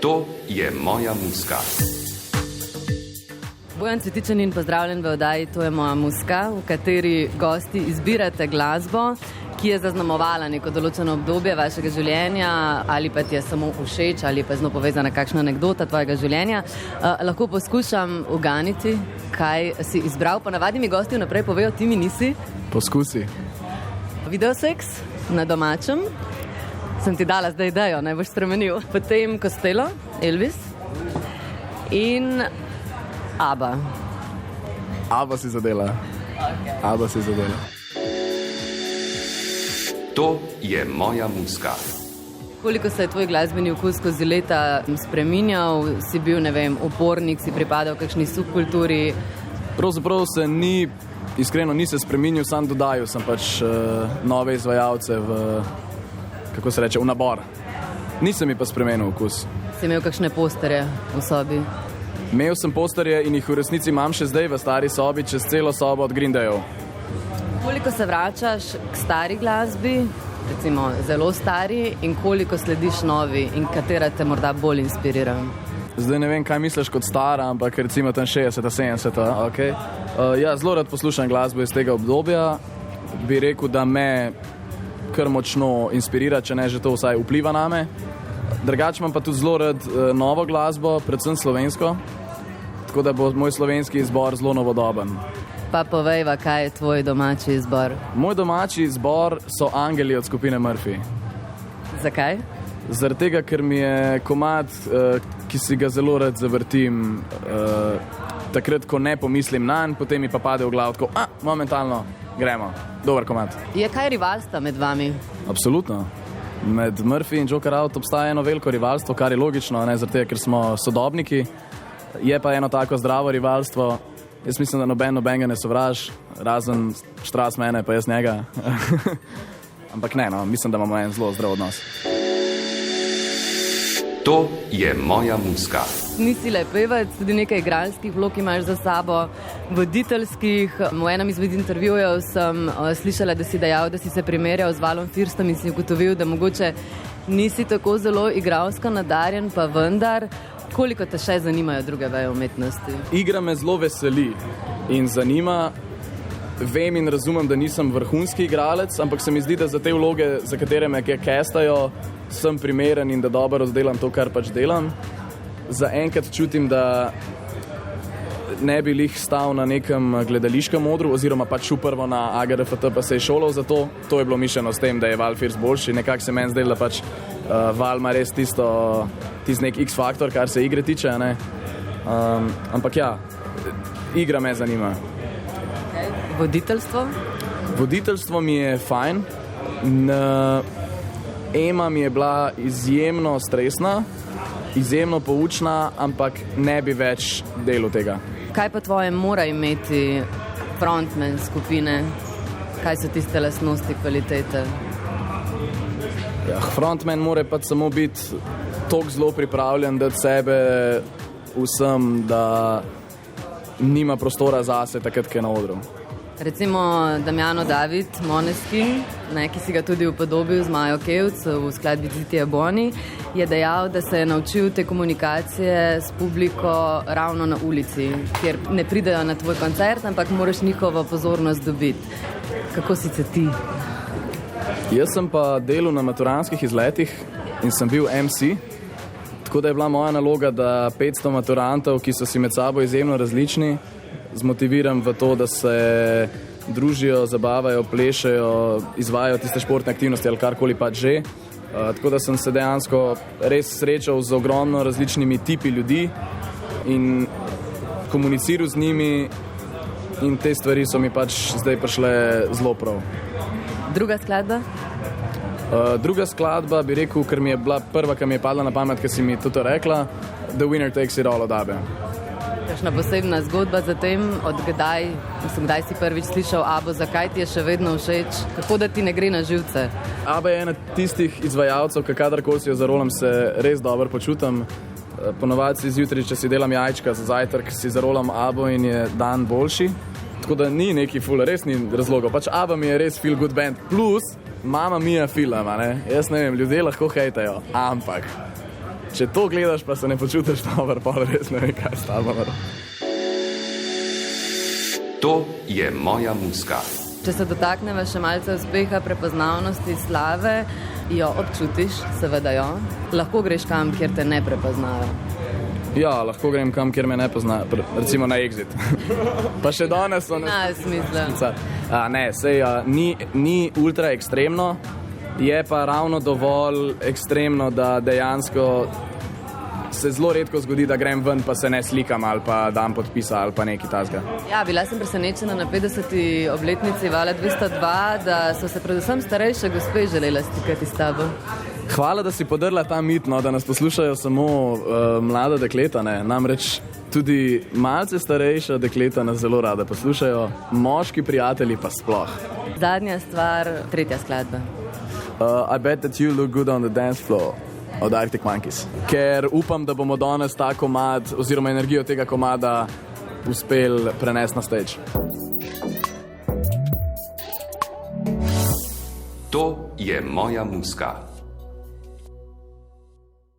To je moja muska. Bojan Cvetičanin, pozdravljen v oddaji To je moja muska, v kateri gosti izbirate glasbo, ki je zaznamovala neko določeno obdobje vašega življenja, ali pa ti je samo všeč, ali pa je z njo povezana kakšna anekdota tvojega življenja. Lahko poskušam uganiti, kaj si izbral. Ponavadi mi gosti vnaprej povejo, ti mi nisi. Poskusi. Videoseks na domačem. Sem ti dala zdaj idejo, naj boš spremenil. Potem Costello, Elvis in ABBA. ABBA si zadela. ABBA si zadela. To je moja muska. Koliko se je tvoj glasbeni okus skozi leta spreminjal? Si bil, ne vem, upornik, si pripadal kakšni subkulturi? Pravzaprav se iskreno ni se spreminjal, sam dodajal sem pač nove izvajalce v nabor. Nisem mi pa spremenil okus. Si imel kakšne posterje v sobi? Imel sem posterje in jih v resnici imam še zdaj v stari sobi, čez celo sobo od Green Dayov. Koliko se vračaš k stari glasbi, recimo zelo stari, in koliko slediš novi in katera te morda bolj inspirira? Zdaj ne vem, kaj misliš kot stara, ampak recimo tam 60, 70, ok. Zelo rad poslušam glasbo iz tega obdobja. Bi rekel, da me kar močno inspirira, če ne že to vsaj vpliva name. Drugače imam pa tudi zelo rad novo glasbo, predvsem slovensko, tako da bo moj slovenski izbor zelo novodoben. Pa povejva, kaj je tvoj domači izbor? Moj domači izbor so Angeli od skupine Murphy. Zakaj? Zaradi tega, ker mi je komad, ki si ga zelo rad zavrtim, takrat, ko ne pomislim nanj, potem mi pa pade v glavo, tako, momentalno gremo. Dober komad. Je kaj rivalstva med vami? Absolutno. Med Murphy in Joker Out obstaja eno veliko rivalstvo, kar je logično, ne zaradi tega, ker smo sodobniki. Je pa eno tako zdravo rivalstvo. Jaz mislim, da nobenega ne sovraž, razen Štras mene, pa jaz njega. Ampak ne, mislim, da imamo en zelo zdrav odnos. To je moja muska. Nisi le pevec, tudi nekaj igralskih vlog imaš za sabo, voditeljskih. V enem izmed intervjujev sem slišala, da si dejal, da si se primerjal z Valom Firstom in si ugotovil, da mogoče nisi tako zelo igralsko nadarjen, pa vendar. Koliko te še zanimajo druge veje umetnosti? Igra me zelo veseli in zanima. Vem in razumem, da nisem vrhunski igralec, ampak se mi zdi, da za te vloge, za katere me castajo, sem primeren in da dobro oddelam to, kar pač delam. Za enkrat čutim, da ne bi lih stal na nekem gledališkem odru, oziroma pač šel prvo na AGRFT, pa se je šolal za to. To je bilo mišljeno s tem, da je Val Firs boljši. Nekako se meni zdelo, da pač Val ima res tisti nek X-faktor, kar se igre tiče. Ampak igra me zanima. Voditeljstvo? Voditeljstvo mi je fajn. Ema mi je bila izjemno stresna, izjemno poučna, ampak ne bi več delal tega. Kaj pa tvoje mora imeti frontman skupine? Kaj so tiste lastnosti, kvalitete? Frontman mora pa samo biti toliko zelo pripravljen dati sebe vsem, da nima prostora zase takrat, ko je na odru. Recimo Damjano David Moneskin, ki si ga tudi upodobil z Majo Kevc v skladbi Ziti je Boni, je dejal, da se je naučil te komunikacije s publiko ravno na ulici, kjer ne pridejo na tvoj koncert, ampak moraš njihovo pozornost dobiti. Kako si se ti? Jaz sem pa delal na maturanskih izletih in sem bil MC, tako da je bila moja naloga, da 500 maturantov, ki so si med sabo izjemno različni, zmotiviram v to, da se družijo, zabavajo, plešejo, izvajajo tiste športne aktivnosti ali karkoli pač že. Tako da sem se dejansko res srečal z ogromno različnimi tipi ljudi in komuniciral z njimi in te stvari so mi pač zdaj prišle zelo prav. Druga skladba? Druga skladba bi rekel, ker mi je bila prva, ki mi je padla na pamet, ker si mi tudi rekla, The Winner Takes It All od ABBE. Kakšna posebna zgodba za tem, kdaj si prvič slišal ABBO, zakaj ti je še vedno všeč, kako da ti ne gre na živce? ABBA je ena tistih izvajalcev, ki kadarkoli si jo zarolam, se res dobro počutim. Ponovadi si zjutraj, če si delam jajčka za zajtrk, si zarolam ABBO in je dan boljši. Tako da ni neki res ni razlogov. Pač ABBA mi je res feel good band. Plus, Mamma Mia film, ne? Jaz ne vem, ljudje lahko hejtajo, ampak če to gledaš, pa se ne počutiš dobro, pa res ne vem, kaj s tabo narobe. To je moja muska. Če se dotakneva še malce uspeha, prepoznavnosti, slave, jo občutiš, seveda jo. Lahko greš kam, kjer te ne prepoznajo. Ja, lahko grem kam, kjer me ne poznajo, recimo na Exit. Pa še danes so smisla. Ne, sej, ni ultra ekstremno, je pa ravno dovolj ekstremno, da dejansko se zelo redko zgodi, da grem ven, pa se ne slikam ali pa dam podpisa ali pa nekaj tasga. Ja, bila sem presenečena na 50. obletnici Vala 202, da so se predvsem starejše gospe želela stikati s tabo. Hvala, da si podrla ta mit, no, da nas poslušajo samo mlada dekleta, ne. Namreč tudi malce starejša dekleta nas zelo rada poslušajo, moški prijatelji pa sploh. Zadnja stvar, tretja skladba. I bet that you look good on the dance floor od Arctic Monkeys. Ker upam, da bomo danes ta komad oziroma energijo tega komada uspeli prenesti na stage. To je moja muska.